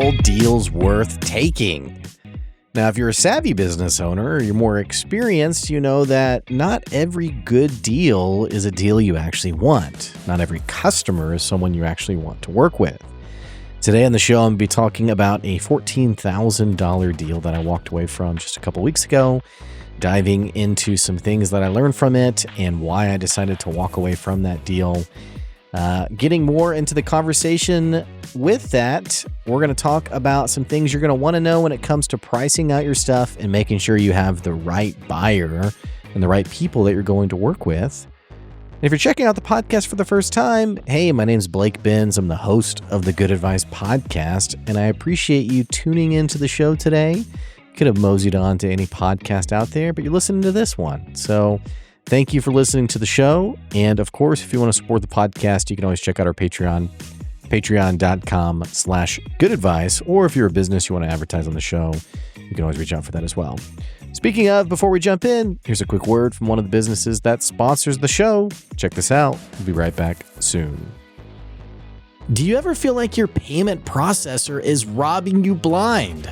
all deals worth taking? Now, if you're a savvy business owner or you're more experienced, you know that not every good deal is a deal you actually want. Not every customer is someone you actually want to work with. Today on the show, I'm going to be talking about a $14,000 deal that I walked away from just a couple weeks ago, diving into some things that I learned from it and why I decided to walk away from that deal. Getting more into the conversation with that, we're going to talk about some things you're going to want to know when it comes to pricing out your stuff and making sure you have the right buyer and the right people that you're going to work with. And if you're checking out the podcast for the first time, hey, my name's Blake Benz. I'm the host of the Good Advice Podcast, and I appreciate you tuning into the show today. You could have moseyed on to any podcast out there, but you're listening to this one. So thank you for listening to the show. And of course, if you want to support the podcast, you can always check out our Patreon, patreon.com/goodadvice. Or if you're a business, you want to advertise on the show, you can always reach out for that as well. Speaking of, before we jump in, here's a quick word from one of the businesses that sponsors the show. Check this out. We'll be right back soon. Do you ever feel like your payment processor is robbing you blind?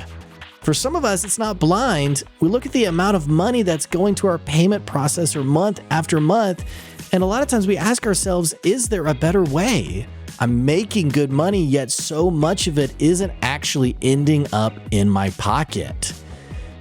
For some of us, it's not blind. We look at the amount of money that's going to our payment processor month after month, and a lot of times we ask ourselves, is there a better way? I'm making good money, yet so much of it isn't actually ending up in my pocket.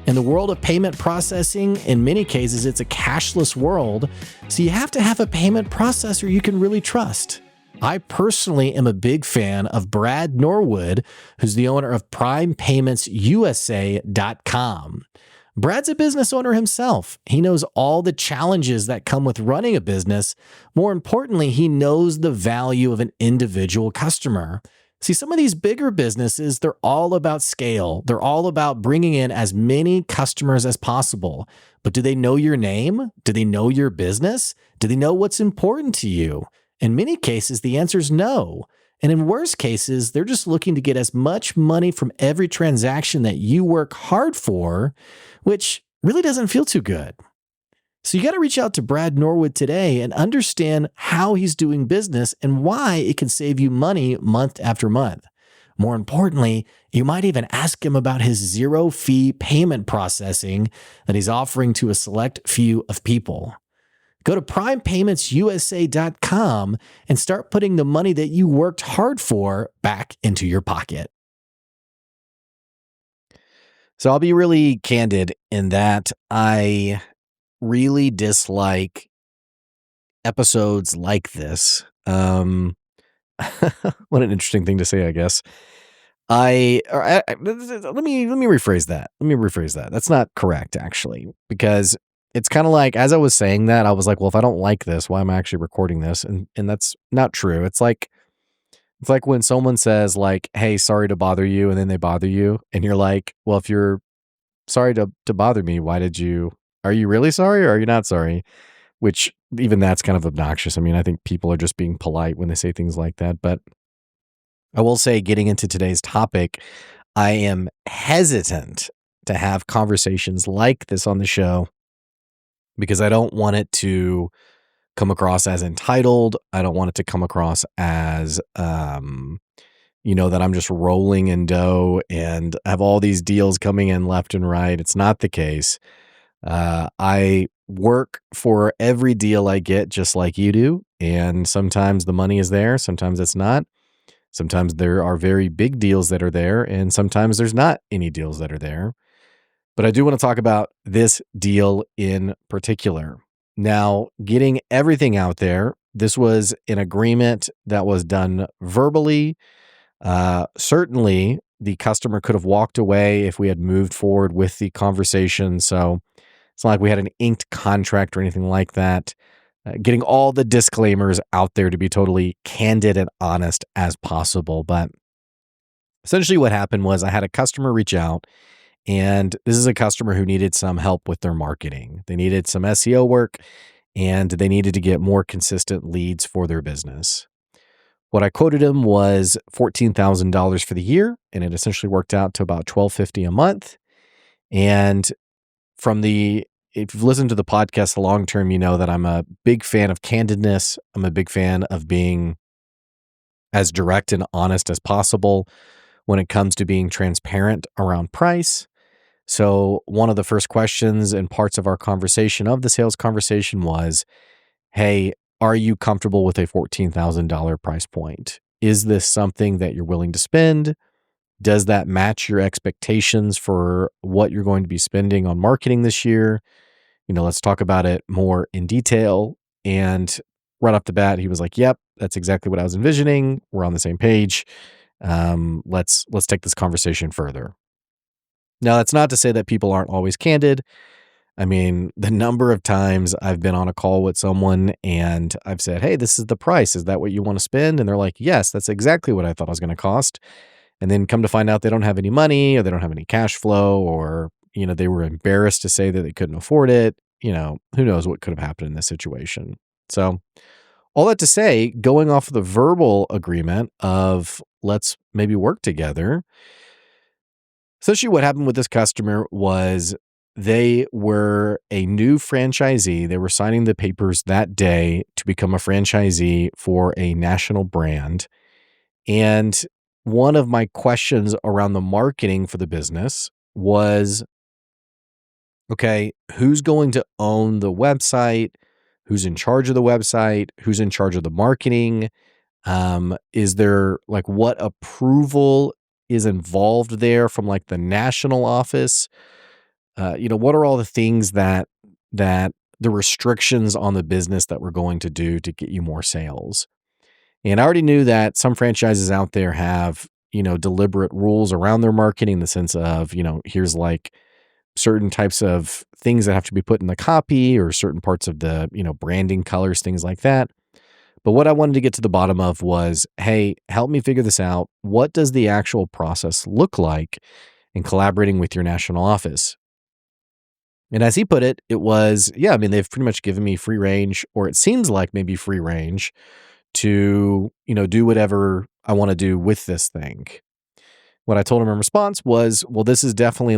In the world of payment processing, in many cases, it's a cashless world, so you have to have a payment processor you can really trust. I personally am a big fan of Brad Norwood, who's the owner of PrimePaymentsUSA.com. Brad's a business owner himself. He knows all the challenges that come with running a business. More importantly, he knows the value of an individual customer. See, some of these bigger businesses, they're all about scale. They're all about bringing in as many customers as possible. But do they know your name? Do they know your business? Do they know what's important to you? In many cases, the answer is no. And in worst cases, they're just looking to get as much money from every transaction that you work hard for, which really doesn't feel too good. So you got to reach out to Brad Norwood today and understand how he's doing business and why it can save you money month after month. More importantly, you might even ask him about his zero-fee payment processing that he's offering to a select few of people. Go to PrimePaymentsUSA.com and start putting the money that you worked hard for back into your pocket. So I'll be really candid in that I really dislike episodes like this. What an interesting thing to say, I guess. Let me rephrase that. That's not correct, actually, because it's kind of like, as I was saying that, I was like, well, if I don't like this, why am I actually recording this? And that's not true. It's like when someone says like, hey, sorry to bother you, and then they bother you, and you're like, well, if you're sorry to bother me, are you really sorry or are you not sorry? Which even that's kind of obnoxious. I mean, I think people are just being polite when they say things like that. But I will say, getting into today's topic, I am hesitant to have conversations like this on the show because I don't want it to come across as entitled. I don't want it to come across as, that I'm just rolling in dough and have all these deals coming in left and right. It's not the case. I work for every deal I get just like you do. And sometimes the money is there. Sometimes it's not. Sometimes there are very big deals that are there. And sometimes there's not any deals that are there. But I do want to talk about this deal in particular. Now, getting everything out there, this was an agreement that was done verbally. Certainly, the customer could have walked away if we had moved forward with the conversation. So it's not like we had an inked contract or anything like that. Getting all the disclaimers out there to be totally candid and honest as possible. But essentially what happened was I had a customer reach out, and this is a customer who needed some help with their marketing. They needed some SEO work, and they needed to get more consistent leads for their business. What I quoted him was $14,000 for the year, and it essentially worked out to about $1,250 a month. And if you've listened to the podcast long term, you know that I'm a big fan of candidness. I'm a big fan of being as direct and honest as possible. when it comes to being transparent around price. So, one of the first questions and parts of our conversation, of the sales conversation, was, hey, are you comfortable with a $14,000 price point? Is this something that you're willing to spend? Does that match your expectations for what you're going to be spending on marketing this year? Let's talk about it more in detail. And right off the bat, he was like, yep, that's exactly what I was envisioning. We're on the same page. Let's take this conversation further. Now, that's not to say that people aren't always candid. I mean, the number of times I've been on a call with someone and I've said, hey, this is the price. Is that what you want to spend? And they're like, yes, that's exactly what I thought it was going to cost. And then come to find out they don't have any money, or they don't have any cash flow, or, they were embarrassed to say that they couldn't afford it. Who knows what could have happened in this situation. So, all that to say, going off of the verbal agreement of let's maybe work together. Essentially, what happened with this customer was they were a new franchisee. They were signing the papers that day to become a franchisee for a national brand. And one of my questions around the marketing for the business was, okay, who's going to own the website? Who's in charge of the website? Who's in charge of the marketing? Is there what approval is involved there from the national office? What are all the things that the restrictions on the business that we're going to do to get you more sales? And I already knew that some franchises out there have, deliberate rules around their marketing in the sense of, here's certain types of things that have to be put in the copy, or certain parts of the, branding, colors, things like that. But what I wanted to get to the bottom of was, hey, help me figure this out. What does the actual process look like in collaborating with your national office? And as he put it, it was, yeah, I mean, they've pretty much given me free range, or it seems like maybe free range to, do whatever I want to do with this thing. What I told him in response was, well, this is definitely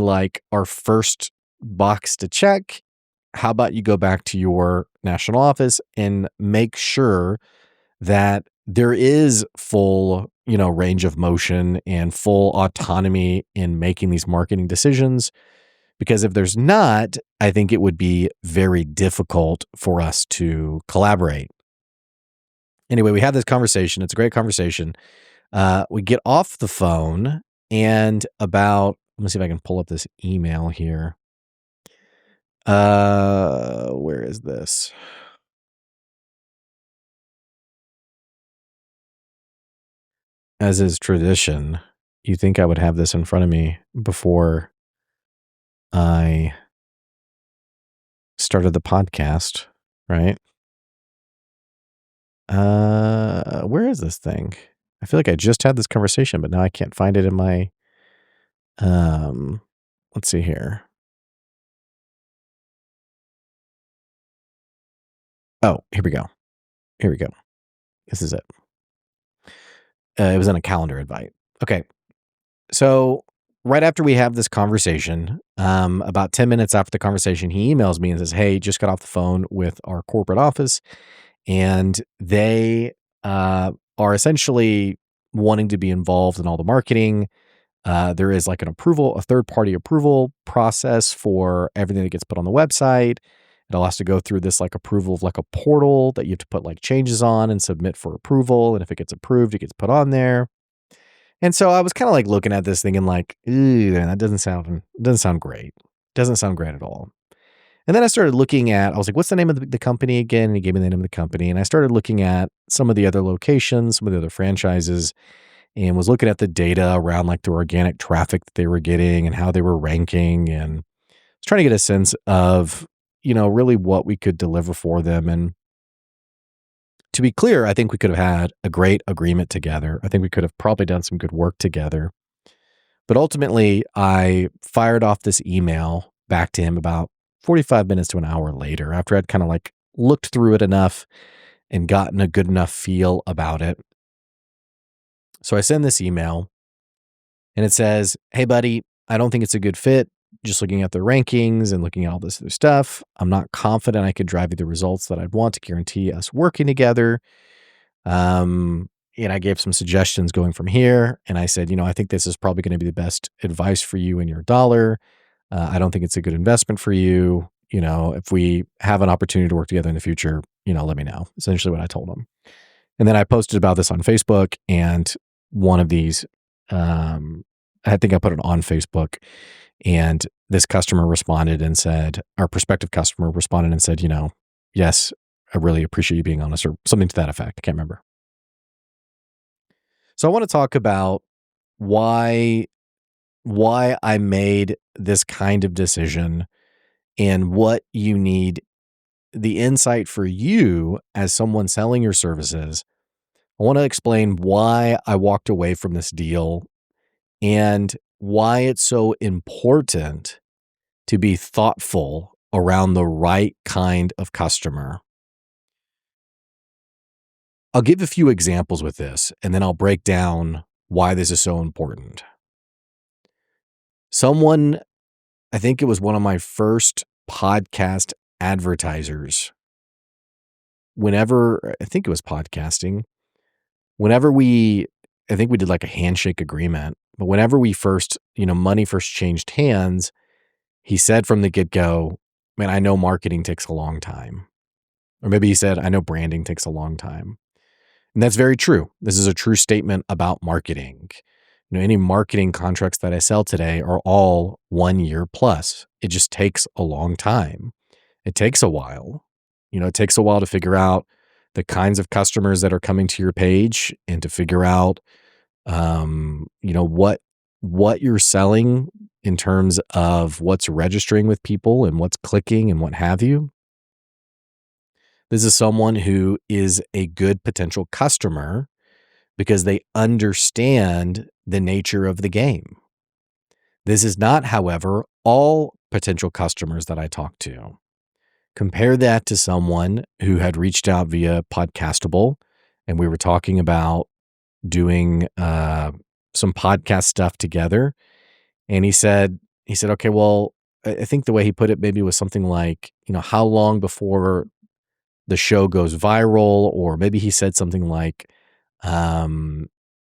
our first box to check. How about you go back to your national office and make sure that there is full, range of motion and full autonomy in making these marketing decisions. Because if there's not, I think it would be very difficult for us to collaborate. Anyway, we have this conversation. It's a great conversation. We get off the phone, and let me see if I can pull up this email here. Where is this? As is tradition, you think I would have this in front of me before I started the podcast, right? Where is this thing? I feel like I just had this conversation, but now I can't find it in my, let's see here. Oh, here we go. Here we go. This is it. It was in a calendar invite. Okay. So right after we have this conversation, about 10 minutes after the conversation, he emails me and says, hey, just got off the phone with our corporate office, and they are essentially wanting to be involved in all the marketing. There is a third-party approval process for everything that gets put on the website. It all has to go through this approval of a portal that you have to put changes on and submit for approval. And if it gets approved, it gets put on there. And so I was kind of looking at this thing and ew, that doesn't sound great. Doesn't sound great at all. And then I started looking at, I was like, what's the name of the company again? And he gave me the name of the company. And I started looking at some of the other locations, some of the other franchises, and was looking at the data around the organic traffic that they were getting and how they were ranking, and was trying to get a sense of, really what we could deliver for them. And to be clear, I think we could have had a great agreement together. I think we could have probably done some good work together. But ultimately, I fired off this email back to him about 45 minutes to an hour later, after I'd kind of looked through it enough and gotten a good enough feel about it. So I send this email, and it says, hey, buddy, I don't think it's a good fit. Just looking at the rankings and looking at all this other stuff, I'm not confident I could drive you the results that I'd want to guarantee us working together. and I gave some suggestions going from here. And I said, I think this is probably going to be the best advice for you and your dollar. I don't think it's a good investment for you. If we have an opportunity to work together in the future, let me know. Essentially what I told him. And then I posted about this on Facebook, and one of these, I think I put it on Facebook, and this customer responded and said, our prospective customer responded and said, yes, I really appreciate you being honest, or something to that effect. I can't remember. So I want to talk about why I made this kind of decision and what you need, the insight for you as someone selling your services. I want to explain why I walked away from this deal and why it's so important to be thoughtful around the right kind of customer. I'll give a few examples with this, and then I'll break down why this is so important. Someone, I think it was one of my first podcast advertisers. I think it was podcasting. I think we did like a handshake agreement, but whenever we first, money first changed hands, he said from the get-go, man, I know marketing takes a long time. Or maybe he said, I know branding takes a long time. And that's very true. This is a true statement about marketing. Any marketing contracts that I sell today are all 1 year plus. It just takes a long time. It takes a while. It takes a while to figure out the kinds of customers that are coming to your page and to figure out, what you're selling in terms of what's registering with people and what's clicking and what have you. This is someone who is a good potential customer because they understand the nature of the game. This is not, however, all potential customers that I talk to. Compare that to someone who had reached out via Podcastable, and we were talking about doing some podcast stuff together. And he said, okay, well, I think the way he put it maybe was something like, how long before the show goes viral, or maybe he said something like, and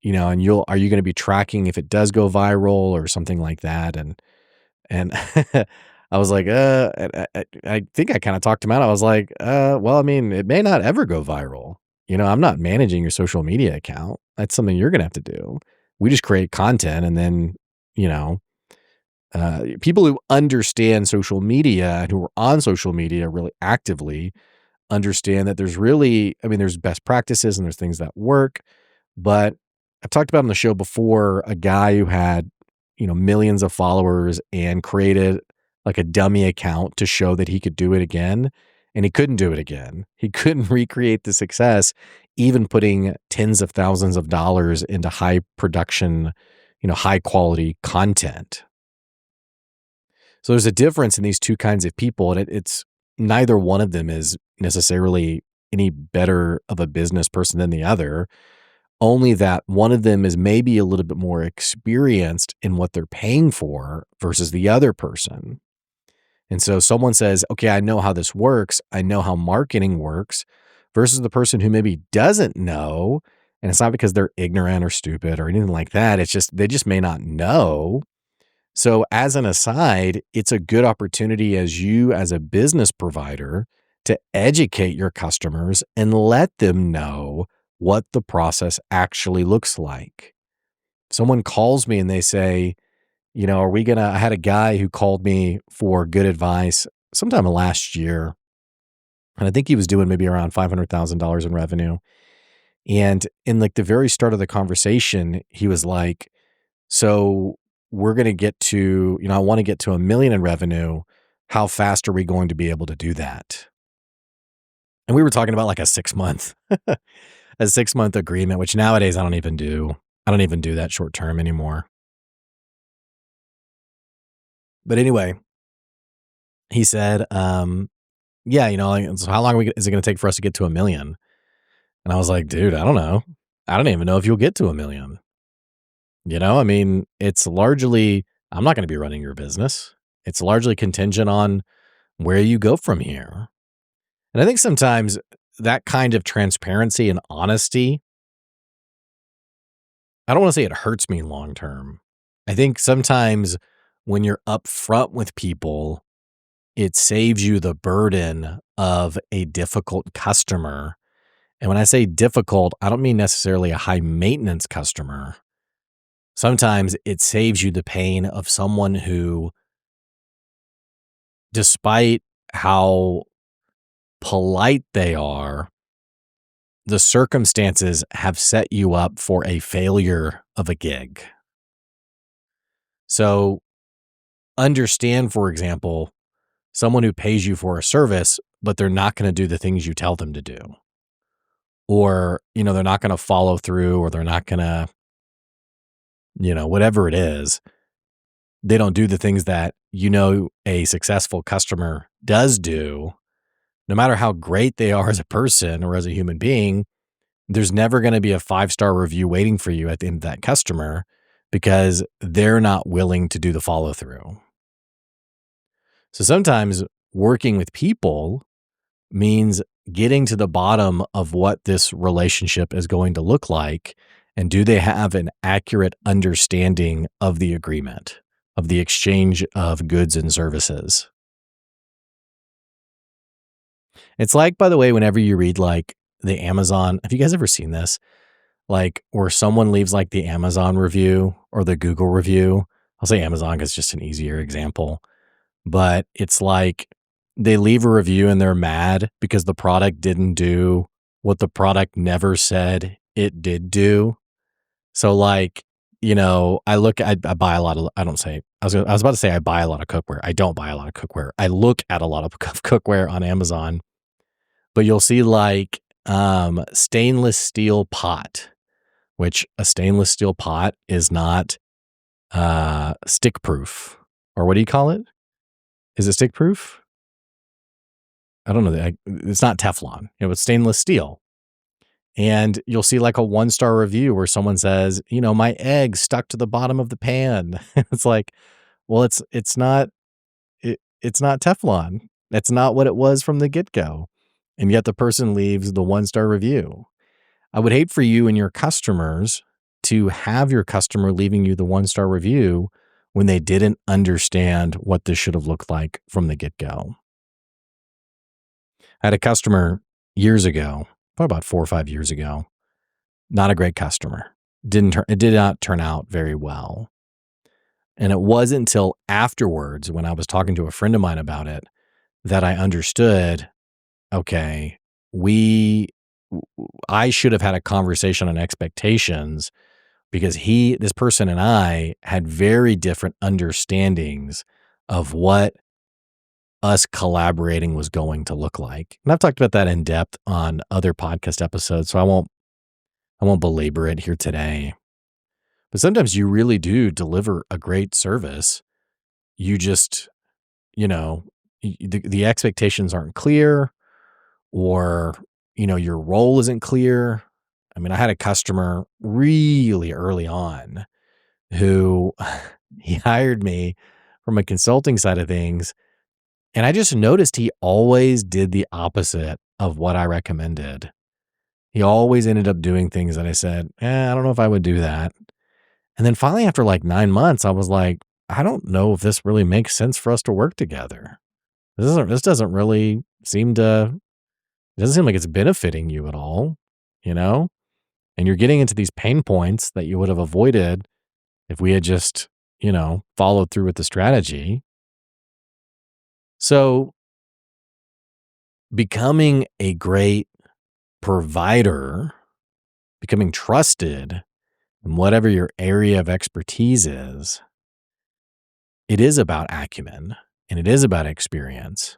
are you going to be tracking if it does go viral or something like that? And I was like, I think I kind of talked him out. I was like, well, I mean, it may not ever go viral. I'm not managing your social media account. That's something you're going to have to do. We just create content, and then, people who understand social media and who are on social media really actively understand that there's best practices and there's things that work. But I've talked about on the show before a guy who had, millions of followers and created like a dummy account to show that he could do it again. And he couldn't do it again. He couldn't recreate the success, even putting tens of thousands of dollars into high production, high quality content. So there's a difference in these two kinds of people, and it's neither one of them is necessarily any better of a business person than the other. Only that one of them is maybe a little bit more experienced in what they're paying for versus the other person. And so someone says, okay, I know how this works. I know how marketing works, versus the person who maybe doesn't know. And it's not because they're ignorant or stupid or anything like that. It's just, they just may not know. So as an aside, it's a good opportunity as a business provider to educate your customers and let them know what the process actually looks like. Someone calls me and they say, I had a guy who called me for good advice sometime last year. And I think he was doing maybe around $500,000 in revenue. And in like the very start of the conversation, he was like, so we're going to get to, I want to get to $1 million in revenue. How fast are we going to be able to do that? And we were talking about like a 6-month, a 6-month agreement, which nowadays I don't even do that short term anymore. But anyway, he said, yeah, so how long is it going to take for us to get to $1 million? And I was like, dude, I don't know. I don't even know if you'll get to $1 million. It's largely, I'm not going to be running your business. It's largely contingent on where you go from here. And I think sometimes that kind of transparency and honesty I don't want to say it hurts me long term. I think sometimes when you're upfront with people, it saves you the burden of a difficult customer. And when I say difficult, I don't mean necessarily a high maintenance customer. Sometimes it saves you the pain of someone who, despite how polite they are, the circumstances have set you up for a failure of a gig. So understand, for example, someone who pays you for a service, but they're not going to do the things you tell them to do. Or, they're not going to follow through, or they're not going to, whatever it is, they don't do the things that, a successful customer does do. No matter how great they are as a person or as a human being, there's never going to be a 5-star review waiting for you at the end of that customer because they're not willing to do the follow through. So sometimes working with people means getting to the bottom of what this relationship is going to look like. And do they have an accurate understanding of the agreement, of the exchange of goods and services? It's like, by the way, whenever you read like the Amazon, have you guys ever seen this? Like where someone leaves like the Amazon review or the Google review. I'll say Amazon because it's just an easier example. But it's like they leave a review and they're mad because the product didn't do what the product never said it did do. So like, I buy a lot of, I was about to say I buy a lot of cookware. I don't buy a lot of cookware. I look at a lot of cookware on Amazon, but you'll see like stainless steel pot, which a stainless steel pot is not stick proof, or what do you call it? Is it stick proof? I don't know. It's not Teflon. It's stainless steel. And you'll see like a 1-star review where someone says, my egg stuck to the bottom of the pan. It's like, well, it's not Teflon. That's not what it was from the get-go. And yet the person leaves the 1-star review. I would hate for you and your customers to have your customer leaving you the 1-star review when they didn't understand what this should have looked like from the get-go. I had a customer years ago, probably about 4 or 5 years ago. Not a great customer. It did not turn out very well. And it wasn't until afterwards, when I was talking to a friend of mine about it, that I understood, okay, I should have had a conversation on expectations because this person and I had very different understandings of what us collaborating was going to look like. And I've talked about that in depth on other podcast episodes, so I won't belabor it here today. But sometimes you really do deliver a great service. You just, the expectations aren't clear, or, your role isn't clear. I mean, I had a customer really early on who he hired me from a consulting side of things. And I just noticed he always did the opposite of what I recommended. He always ended up doing things that I said, I don't know if I would do that. And then finally, after like 9 months, I was like, I don't know if this really makes sense for us to work together. This doesn't really seem to, it doesn't seem like it's benefiting you at all, And you're getting into these pain points that you would have avoided if we had just, followed through with the strategy. So becoming a great provider, becoming trusted in whatever your area of expertise is, it is about acumen and it is about experience,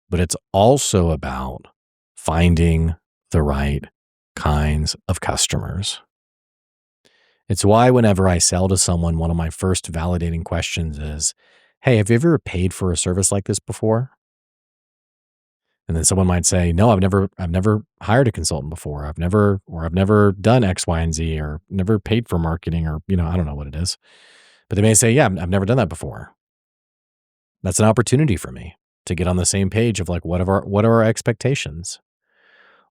but it's also about finding the right kinds of customers. It's why whenever I sell to someone, one of my first validating questions is, hey, have you ever paid for a service like this before? And then someone might say, no, I've never hired a consultant before. I've never done X, Y, and Z, or never paid for marketing, or, I don't know what it is. But they may say, yeah, I've never done that before. That's an opportunity for me to get on the same page of like, what are our expectations?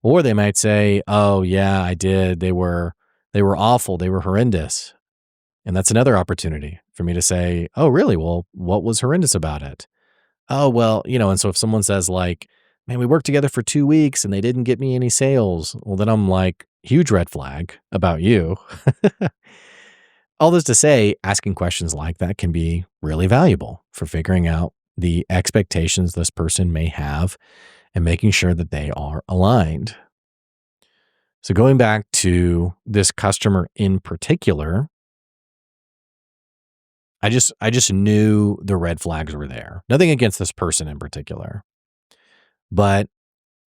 Or they might say, oh yeah, I did. They were They were awful. They were horrendous. And that's another opportunity for me to say, oh, really? Well, what was horrendous about it? Oh, well, and so if someone says like, man, we worked together for 2 weeks and they didn't get me any sales. Well, then I'm like, huge red flag about you. All this to say, asking questions like that can be really valuable for figuring out the expectations this person may have and making sure that they are aligned. So going back to this customer in particular, I just knew the red flags were there. Nothing against this person in particular, but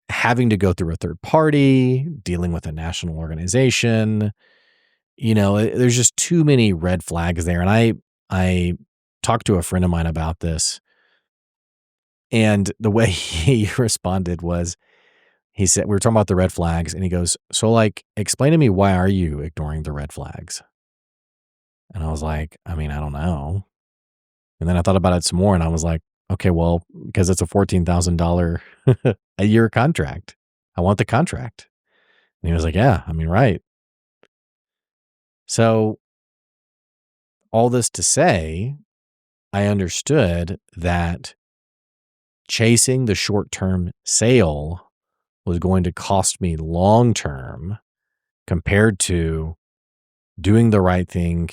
having to go through a third party, dealing with a national organization, there's just too many red flags there. And I talked to a friend of mine about this, and the way he responded was, he said, we were talking about the red flags, and he goes, so like, explain to me, why are you ignoring the red flags? And I was like, I mean, I don't know. And then I thought about it some more, and I was like, okay, well, because it's a $14,000 a year contract. I want the contract. And he was like, yeah, I mean, right. So all this to say, I understood that chasing the short-term sale was going to cost me long-term compared to doing the right thing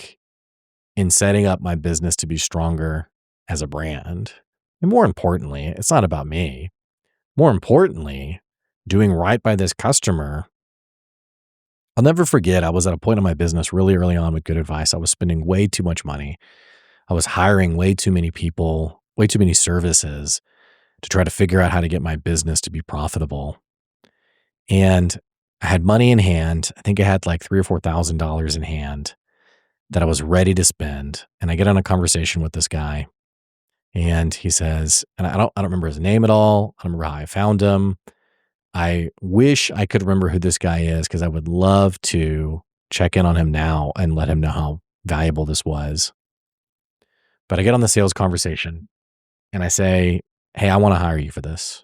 in setting up my business to be stronger as a brand. And more importantly, it's not about me. More importantly, doing right by this customer. I'll never forget, I was at a point in my business really early on with Good Advice. I was spending way too much money. I was hiring way too many people, way too many services to try to figure out how to get my business to be profitable. And I had money in hand. I think I had like $3,000 or $4,000 in hand that I was ready to spend. And I get on a conversation with this guy, and he says, and I don't remember his name at all. I don't remember how I found him. I wish I could remember who this guy is, because I would love to check in on him now and let him know how valuable this was. But I get on the sales conversation and I say, hey, I want to hire you for this.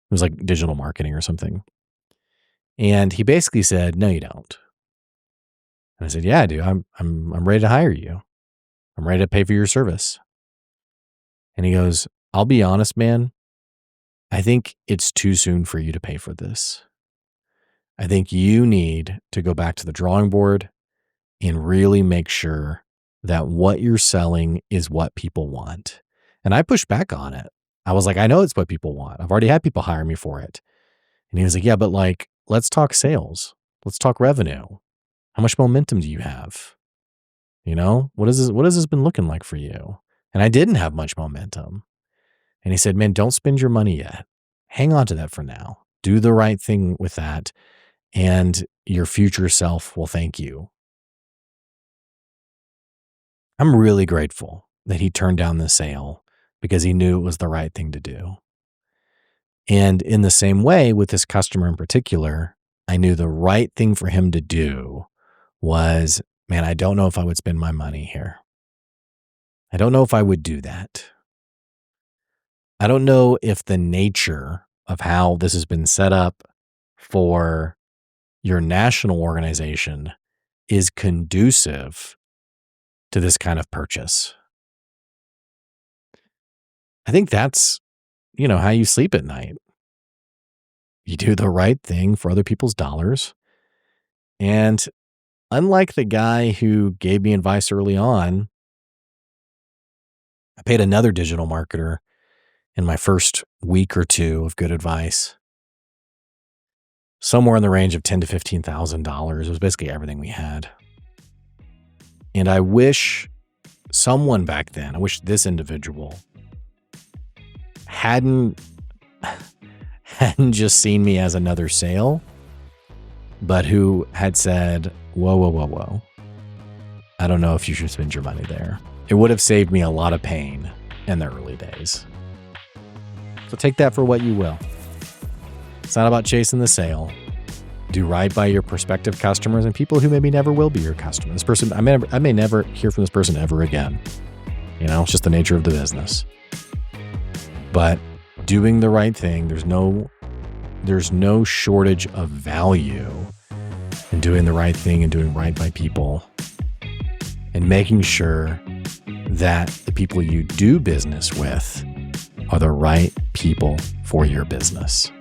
It was like digital marketing or something. And he basically said, no, you don't. And I said, yeah, I do. I'm ready to hire you. I'm ready to pay for your service. And he goes, I'll be honest, man. I think it's too soon for you to pay for this. I think you need to go back to the drawing board and really make sure that what you're selling is what people want. And I pushed back on it. I was like, I know it's what people want. I've already had people hire me for it. And he was like, yeah, but like, let's talk sales. Let's talk revenue. How much momentum do you have? What has this been looking like for you? And I didn't have much momentum. And he said, man, don't spend your money yet. Hang on to that for now. Do the right thing with that, and your future self will thank you. I'm really grateful that he turned down the sale because he knew it was the right thing to do. And in the same way with this customer in particular, I knew the right thing for him to do was, man, I don't know if I would spend my money here. I don't know if I would do that. I don't know if the nature of how this has been set up for your national organization is conducive to this kind of purchase. I think that's, how you sleep at night. You do the right thing for other people's dollars. And unlike the guy who gave me advice early on, I paid another digital marketer in my first week or two of Good Advice somewhere in the range of $10,000 to $15,000. It was basically everything we had. And I wish someone back then, I wish this individual hadn't just seen me as another sale, but who had said, whoa. I don't know if you should spend your money there. It would have saved me a lot of pain in the early days. So take that for what you will. It's not about chasing the sale. Do right by your prospective customers and people who maybe never will be your customer. This person, I may never hear from this person ever again. It's just the nature of the business. But doing the right thing, there's no shortage of value and doing the right thing and doing right by people and making sure that the people you do business with are the right people for your business.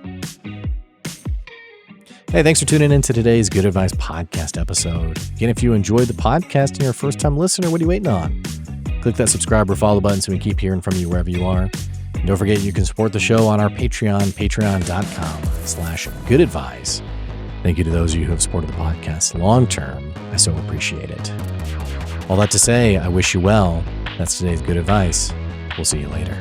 Hey, thanks for tuning in to today's Good Advice podcast episode. Again, if you enjoyed the podcast and you're a first-time listener, what are you waiting on? Click that subscribe or follow button so we keep hearing from you wherever you are. And don't forget, you can support the show on our Patreon, patreon.com/goodadvice. Thank you to those of you who have supported the podcast long-term. I so appreciate it. All that to say, I wish you well. That's today's Good Advice. We'll see you later.